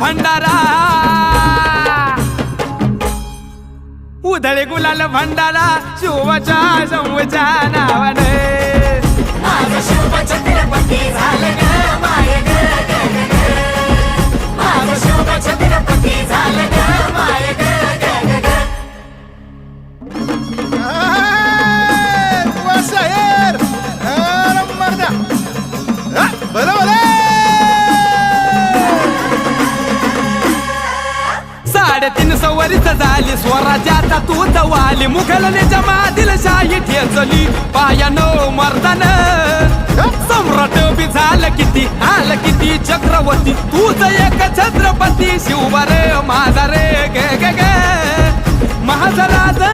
भंडारा उधळे गुलाल भंडारा शिवच्या शंभूच्या नावाने माझं शिव छत्रपती झालं ग माय ग ग ग ग. माझं शिव छत्रपती झालं ग माय ग ग ग ग. शहर मर्दा भलं भलं 350 वर्ष झाली स्वराज्याचा तूच वाली मुघलनेच्या मादील शाही ठेचली पायानो मर्दान सम्राट बी झालं किती आलं किती चक्रवर्ती तूच एक छत्रपती शिवबारे माझा रे गे गे गे महाराज